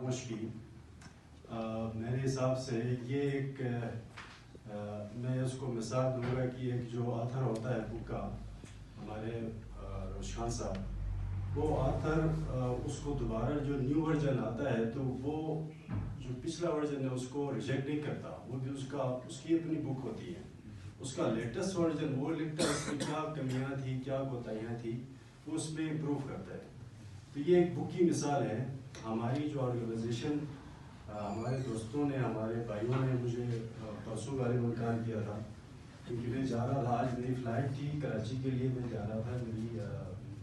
فراموش کی. میرے حساب سے یہ ایک میں اس کو مثال دوں گا کہ ایک جو آتھر ہوتا ہے بک کا، ہمارے روش خان صاحب، وہ آتھر اس کو دوبارہ جو نیو ورژن آتا ہے تو وہ جو پچھلا ورژن ہے اس کو ریجیکٹ نہیں کرتا، وہ بھی اس کی اپنی بک ہوتی ہے. اس کا لیٹسٹ ورژن وہ لکھتا ہے اس میں کیا کمیاں تھیں، کیا کوتاہیاں تھیں، وہ اس میں امپروو کرتا ہے. تو یہ ایک بک کی مثال ہے. ہماری جو آرگنائزیشن، ہمارے دوستوں نے، ہمارے بھائیوں نے مجھے پرسوں غالباً کال کیا تھا، کیونکہ میں جا رہا تھا، آج میری فلائٹ تھی کراچی کے لیے، میں جا رہا تھا، میری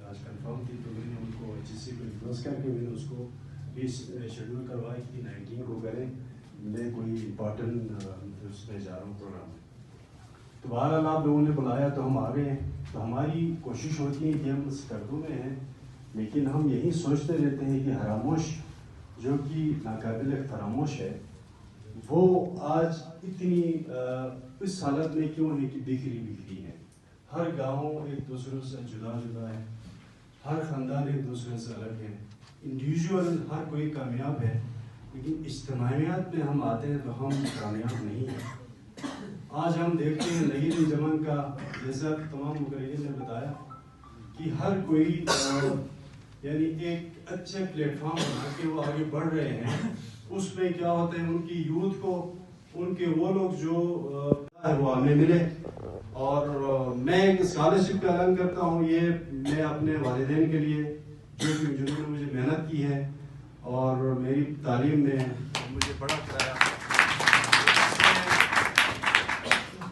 آج کنفرم تھی، تو میں نے ان کو جس سے کو ریکویسٹ کر کے میں نے اس کو بھی شیڈول کروایا کہ 19 کو کریں، میں کوئی امپورٹنٹ اس میں جا رہا ہوں پروگرام میں. تو بہرحال آپ لوگوں نے بلایا تو ہم آ گئے ہیں. تو ہماری کوشش ہوتی ہے کہ ہم سکردو میں ہیں، لیکن ہم یہی سوچتے رہتے ہیں کہ حراموش جو کہ ناقابل فراموش ہے، وہ آج اتنی اس حالت میں کیوں ہے کہ بکھری ہے. ہر گاؤں ایک دوسرے سے جدا جدا ہے، ہر خاندان ایک دوسرے سے الگ ہے، انڈیویجول ہر کوئی کامیاب ہے، لیکن اجتماعیات میں ہم آتے ہیں تو ہم کامیاب نہیں ہیں. آج ہم دیکھتے ہیں نئی جمن کا، جیسا تمام مقررین نے بتایا کہ ہر کوئی یعنی ایک اچھے پلیٹ فارم بنا کے وہ آگے بڑھ رہے ہیں. اس میں کیا ہوتا ہے، ان کی یوتھ کو، ان کے وہ لوگ جو وہ ہمیں ملے. اور میں ایک اسکالرشپ کا اعلان کرتا ہوں، یہ میں اپنے والدین کے لیے جنہوں نے مجھے محنت کی ہے اور میری تعلیم میں مجھے بڑا کرایا.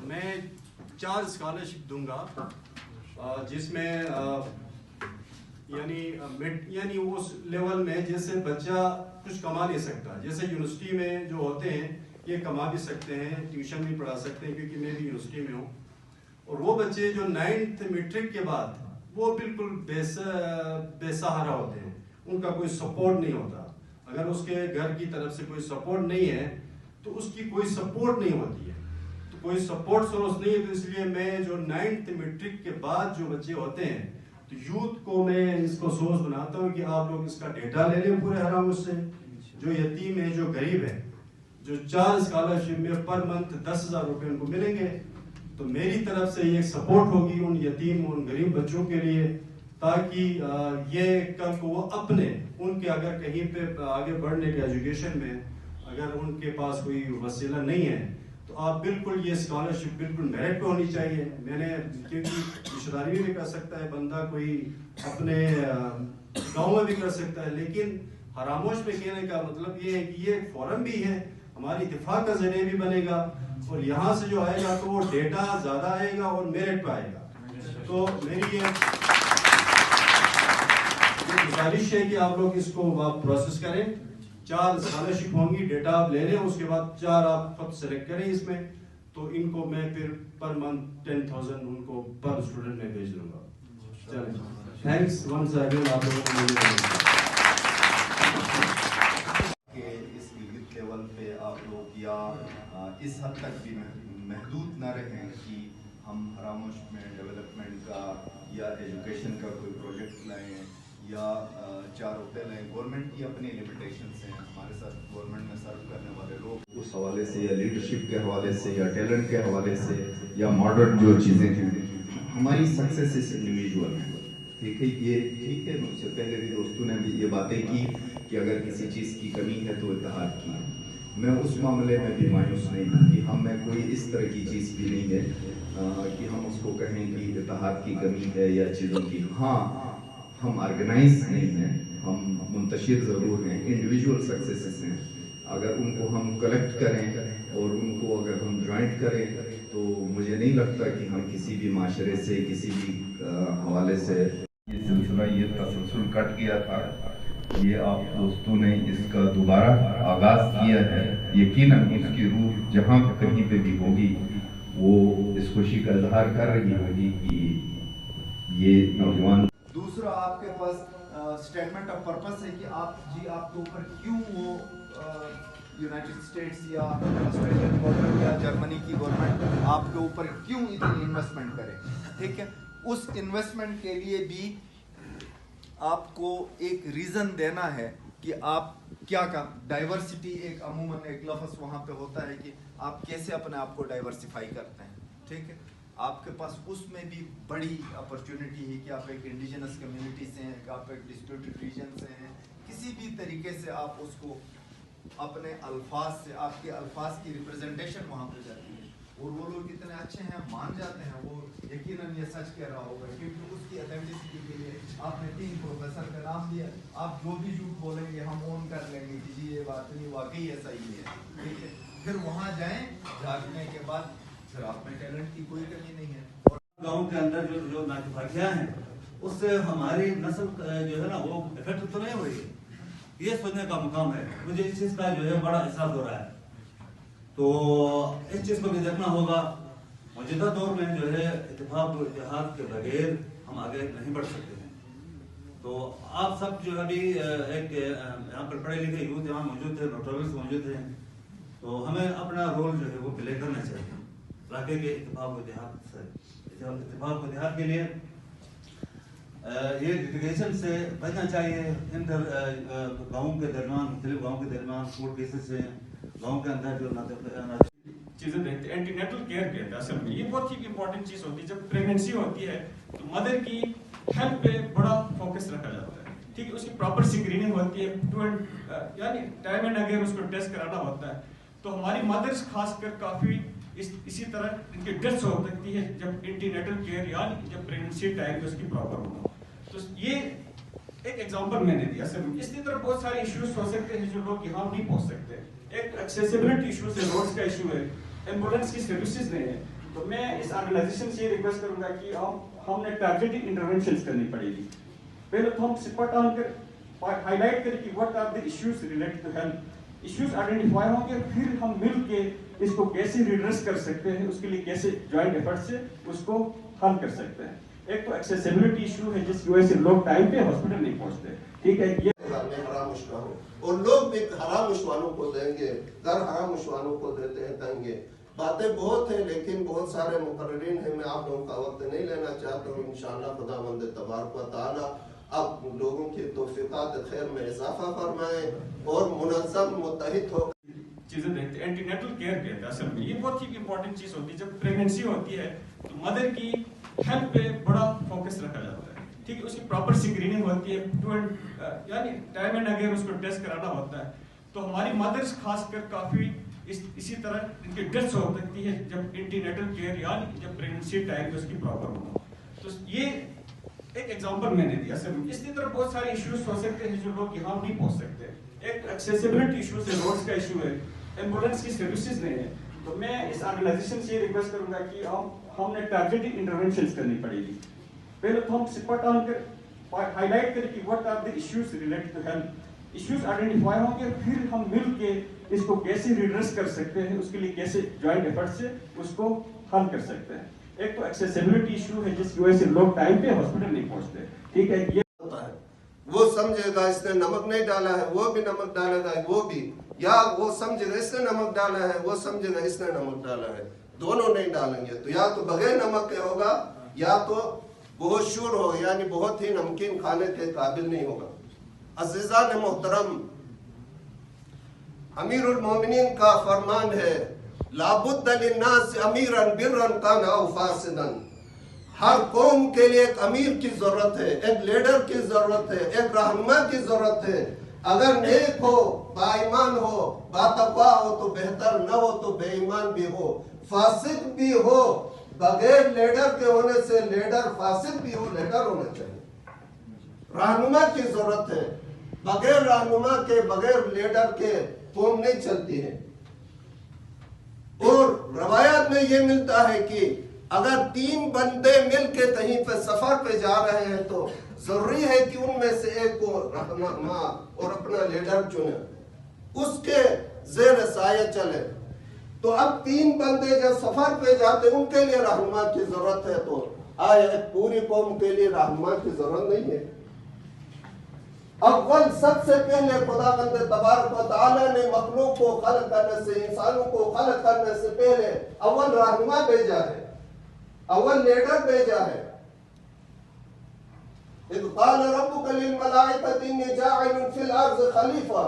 میں 4 اسکالرشپ دوں گا، جس میں یعنی اس لیول میں جیسے بچہ کچھ کما نہیں سکتا، جیسے یونیورسٹی میں جو ہوتے ہیں یہ کما بھی سکتے ہیں، ٹیوشن بھی پڑھا سکتے ہیں، کیونکہ میں بھی یونیورسٹی میں ہوں. اور وہ بچے جو 9th میٹرک کے بعد وہ بالکل بے سہارا ہوتے ہیں، ان کا کوئی سپورٹ نہیں ہوتا. اگر اس کے گھر کی طرف سے کوئی سپورٹ نہیں ہے تو اس کی کوئی سپورٹ نہیں ہوتی ہے، تو کوئی سپورٹ سورس نہیں ہے. تو اس لیے میں جو 9th میٹرک کے بعد جو بچے ہوتے ہیں تو یوتھ کو میں اس کو سوچ بناتا ہوں کہ آپ لوگ اس کا ڈیٹا لے لیں پورے حراموش سے، جو یتیم ہے، جو غریب ہے، جو 4 اسکالرشپ میں پر منتھ 10,000 روپے ان کو ملیں گے. تو میری طرف سے یہ سپورٹ ہوگی ان یتیم، ان غریب بچوں کے لیے، تاکہ یہ کل کو وہ اپنے ان کے اگر کہیں پہ آگے بڑھنے کے ایجوکیشن میں اگر ان کے پاس کوئی وسیلہ نہیں ہے تو آپ بالکل یہ اسکالرشپ بالکل میرٹ پہ ہونی چاہیے. میں نے کیونکہ رشتہ داری بھی کر سکتا ہے بندہ، کوئی اپنے گاؤں میں بھی کر سکتا ہے، لیکن حراموش میں کہنے کا مطلب یہ ہے کہ یہ ایک فورم بھی ہے، ہماری دفاع کا ذریعہ بھی بنے گا، اور یہاں سے جو آئے گا تو وہ ڈیٹا زیادہ آئے گا اور میرٹ پہ آئے گا. تو میری یہ گزارش ہے کہ آپ لوگ اس کو پروسیس کریں. 4 اسکالرشپ ہوں گی، ڈیٹا آپ لے لیں، اس کے بعد 4 آپ خود سلیکٹ کریں اس میں. تو ان کو میں پھر پر منتھ 10,000 ان کو پر اسٹوڈنٹ میں بھیج دوں گا. چلیں، تھینکس ونس اگین آپ لوگوں کو. کہ اس یوتھ لیول پہ آپ لوگ یا اس حد تک بھی محدود نہ رہیں کہ ہم حراموش میں ڈیولپمنٹ کا یا ایجوکیشن کا کوئی پروجیکٹ لائیں یا 4 روپے لائیں. گورنمنٹ کی اپنی لمیٹیشنس ہیں، ہمارے ساتھ گورنمنٹ میں سرو کرنے والے لوگ اس حوالے سے یا لیڈرشپ کے حوالے سے یا ٹیلنٹ کے حوالے سے یا ماڈرن جو چیزیں ہیں، ہماری سکسیس اس انڈیویجول ہیں. ٹھیک ہے، یہ ٹھیک ہے. مجھ سے پہلے بھی دوستوں نے بھی یہ باتیں کی کہ اگر کسی چیز کی کمی ہے تو اتحاد کی. میں اس معاملے میں بھی مایوس نہیں ہوں کہ ہم میں کوئی اس طرح کی چیز بھی نہیں ہے کہ ہم اس کو کہیں کہ اتحاد کی کمی ہے یا چیزوں کی. ہاں، ہم آرگنائز نہیں ہیں، ہم منتشر ضرور ہیں، انڈیویجول سکسیسز ہیں. اگر ان کو ہم کلیکٹ کریں اور ان کو اگر ہم جوائنٹ کریں تو مجھے نہیں لگتا کہ ہم کسی بھی معاشرے سے، کسی بھی حوالے سے یہ سلسلہ، یہ تسلسل کٹ گیا تھا. یہ آپ دوستوں نے اس کا دوبارہ آغاز کیا ہے. یقیناً اس کی روح جہاں کہیں پہ بھی ہوگی وہ اس خوشی کا اظہار کر رہی ہوگی کہ یہ نوجوان. دوسرا، آپ کے پاس اسٹیٹمنٹ آف پرپس ہے کہ آپ کے اوپر کیوں وہ یونائٹڈ اسٹیٹس یا آسٹریلین گورنمنٹ یا جرمنی کی گورنمنٹ آپ کے اوپر کیوں اتنی انویسٹمنٹ کرے. ٹھیک ہے، اس انویسٹمنٹ کے لیے بھی آپ کو ایک ریزن دینا ہے کہ آپ کیا ڈائیورسٹی ایک عموماً ایک لفظ وہاں پہ ہوتا ہے کہ آپ کیسے اپنے آپ کو ڈائیورسیفائی کرتے ہیں. ٹھیک ہے, آپ کے پاس اس میں بھی بڑی اپرچونٹی ہے کہ آپ ایک انڈیجنس کمیونٹی سے ہیں, کہ آپ ایک ڈسپیوٹڈ ریجن سے ہیں. کسی بھی طریقے سے آپ اس کو اپنے الفاظ سے, آپ کے الفاظ کی ریپرزنٹیشن وہاں پہ جاتی ہے, اور وہ لوگ اتنے اچھے ہیں, مان جاتے ہیں, وہ یقیناً یہ سچ کہہ رہا ہوگا, کیونکہ اس کی اتھینٹسٹی کے لیے آپ نے 3 پروفیسر کا نام لیا. آپ جو بھی جھوٹ بولیں گے ہم اون کر لیں گے کہ جی یہ بات نہیں, واقعی ایسا ہی ہے. ٹھیک ہے, پھر وہاں جائیں, جاگنے کے بعد پھر آپ میں ٹیلنٹ کی کوئی کمی نہیں ہے. اور گاؤں کے اندر جو ناکفاکیاں ہیں اس سے ہماری نسل جو ہے نا وہ افیکٹ تو نہیں ہو رہی ہے. یہ سوچنے کا مقام ہے. مجھے اس چیز کا جو ہے بڑا احساس ہو رہا ہے. تو اس چیز کو بھی دیکھنا ہوگا. موجودہ دور میں جو ہے اتفاق و اتحاد کے بغیر ہم آگے نہیں بڑھ سکتے ہیں. تو آپ سب جو ابھی ایک یہاں پر پڑھے لکھے یوتھ یہاں موجود تھے, نوٹرلس موجود ہیں, تو ہمیں اپنا رول جو ہے وہ پلے کرنا چاہیے علاقے کے اتفاق و اتحاد سے. اتفاق و اتحاد کے لیے یہ لٹیگیشن سے بچنا چاہیے. گاؤں کے درمیان, مختلف گاؤں کے درمیان کورٹ کیسز سے گاؤں کے اندر جو چیزیں دیکھتے ہیں. اینٹی نیٹل کیئر کہتے ہیں اصل میں, یہ بہت ہی امپورٹنٹ چیز ہوتی ہے. جب پریگننسی ہوتی ہے تو مدر کی ہیلتھ پہ بڑا فوکس رکھا جاتا ہے. ٹھیک ہے, اس کی پراپر اسکریننگ ہوتی ہے, یعنی ٹائم اینڈ اگین اس کو ٹیسٹ کرانا ہوتا ہے. تو ہماری مدرس خاص کر کافی اسی طرح ان کی ڈیتھس ہو سکتی ہے جب اینٹی نیٹل کیئر یعنی جب پریگننسی ٹائم پہ اس کی پراپر ہو. تو یہ ایک ایگزامپل میں نے دیا. اصل میں اسی طرح بہت سارے ایشوز ہو سکتے ہیں جو لوگ یہاں نہیں پہنچ سکتے. ایک ایکسیسیبلٹی ایشوز ہے, روڈس کا ایشو ہے, ایمبولینس کی سروسز نہیں ہے. تو میں اس آرگنائزیشن سے یہ ریکویسٹ کروں گا کہ ہم نے ٹارگیٹڈ انٹرونشنز کرنی پڑے گی. پہلے تو ہم سپٹ آن کر ہائی لائٹ کریں کہ what are the issues related to health. Issues identify ہوں گے, پھر ہم مل کے اس کو کیسے ریڈریس کر سکتے ہیں, اس کے لیے کیسے جوائنٹ ایفرٹ سے اس کو حل کر سکتے ہیں. ایک تو ایکسیسیبلٹی ایشو ہے جس کی وجہ سے لوگ ٹائم پہ ہاسپٹل نہیں پہنچتے. ٹھیک ہے, یہ حرام اشوا ہو, اور لوگ بھی حرام اشوانوں کو دیں گے, در حرام اشوانوں کو دیتے ہیں, دیں گے. باتیں بہت ہیں لیکن بہت سارے مقررین ہیں, میں آپ لوگوں کا وقت نہیں لینا چاہتا ہوں. انشاءاللہ خداوند تبارک و تعالی اب لوگوں کی توفیقات خیر میں اضافہ فرمائیں اور منظم متحد ہو چیزیں دیکھتے ہیں. اینٹی نیٹل کیئر کہتے ہیں اصل میں, یہ بہت ہی امپورٹنٹ چیز ہوتی ہے. جب پریگننسی ہوتی ہے تو مدر کی ہیلتھ پہ بڑا فوکس رکھا جاتا ہے. ٹھیک ہے, اس کی پراپر اسکریننگ ہوتی ہے, یعنی ٹائم اینڈ اگین اس کو ٹیسٹ کرانا ہوتا ہے. تو ہماری مدرس خاص کر کافی اسی طرح ان کی ڈیتھس ہو سکتی ہے جب اینٹی نیٹل کیئر یعنی جب پریگننسی ٹائم پہ اس کی پراپر ہو. تو یہ ایک ایگزامپل میں نے دیا. اصل میں اسی طرح بہت سارے ایشوز ہو سکتے ہیں جو لوگ یہاں نہیں پہنچ سکتے. ایک ایکسیسیبلٹی ایشوز ہے, روڈس کا ایشو ہے, ایمبولینس کی سروسز نہیں ہے. تو میں اس آرگنائزیشن سے یہ ریکویسٹ کروں گا کہ ہم نے ٹارگیٹڈ انٹرونشنز کرنی پڑے گی. پہلے تو ہم سپٹ آن کر ہائی لائٹ کریں کہ what are the issues related to health. Issues identify ہوں گے, پھر ہم مل کے اس کو کیسے ریڈریس کر سکتے ہیں, اس کے لیے کیسے جوائنٹ ایفرٹ سے اس کو حل کر سکتے ہیں. ایک تو ایکسیسیبلٹی ایشو ہے جس کی وجہ سے لوگ ٹائم پہ ہاسپٹل نہیں پہنچتے. ٹھیک ہے, یہ وہ سمجھے گا اس نے نمک نہیں ڈالا ہے, وہ بھی نمک ڈالے گا, وہ بھی, یا وہ سمجھے گا اس نے نمک ڈالا ہے, وہ سمجھے گا اس نے نمک ڈالا ہے, دونوں نہیں ڈالیں گے. تو یا تو بغیر نمک کے ہوگا یا تو بہت شور ہو, یعنی بہت ہی نمکین کھانے کے قابل نہیں ہوگا. عزیزان محترم, امیر المومنین کا فرمان ہے لابد للناس امیرا برا کان او فاسدا. ہر قوم کے لیے ایک امیر کی ضرورت ہے, ایک لیڈر کی ضرورت ہے, ایک رہنما کی ضرورت ہے. اگر نیک ہو, با ایمان ہو, با تقوی ہو تو بہتر, نہ ہو تو بے ایمان بھی ہو, فاسق بھی ہو. بغیر لیڈر کے ہونے سے لیڈر فاسق بھی ہو, لیڈر ہونا چاہیے. رہنما کی ضرورت ہے. بغیر رہنما کے, بغیر لیڈر کے قوم نہیں چلتی ہے. اور روایات میں یہ ملتا ہے کہ اگر 3 بندے مل کے کہیں پہ سفر پہ جا رہے ہیں تو ضروری ہے کہ ان میں سے ایک کو رہنما اور اپنا لیڈر چنے, اس کے زیر سایہ چلے. تو اب 3 بندے جب سفر پہ جاتے ہیں ان کے لیے رہنما کی ضرورت ہے, تو آیا پوری قوم کے لیے رہنما کی ضرورت نہیں ہے. اول سب سے پہلے خداوند تبارک و تعالی نے مخلوق کو خلق کرنے سے, انسانوں کو خلق کرنے سے پہلے اول رہنما بھیجا ہے, اول لیڈر بھیجا ہے. اذ قال ربک للملائکۃ انی جاعل فی الارض خلیفہ.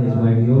HYDO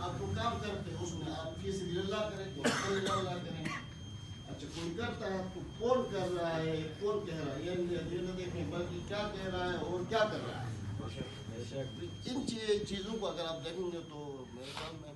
آپ کو کام کرتے ہیں اس میں آپ فی سبیل اللہ کریں کوئی اللہ کریں. اچھا کوئی کرتا ہے تو کون کر رہا ہے کون کہہ رہا ہے یہ نہ دیکھیں بلکہ کیا کہہ رہا ہے اور کیا کر رہا ہے. ان چیزوں کو اگر آپ دیکھیں گے تو میرے خیال میں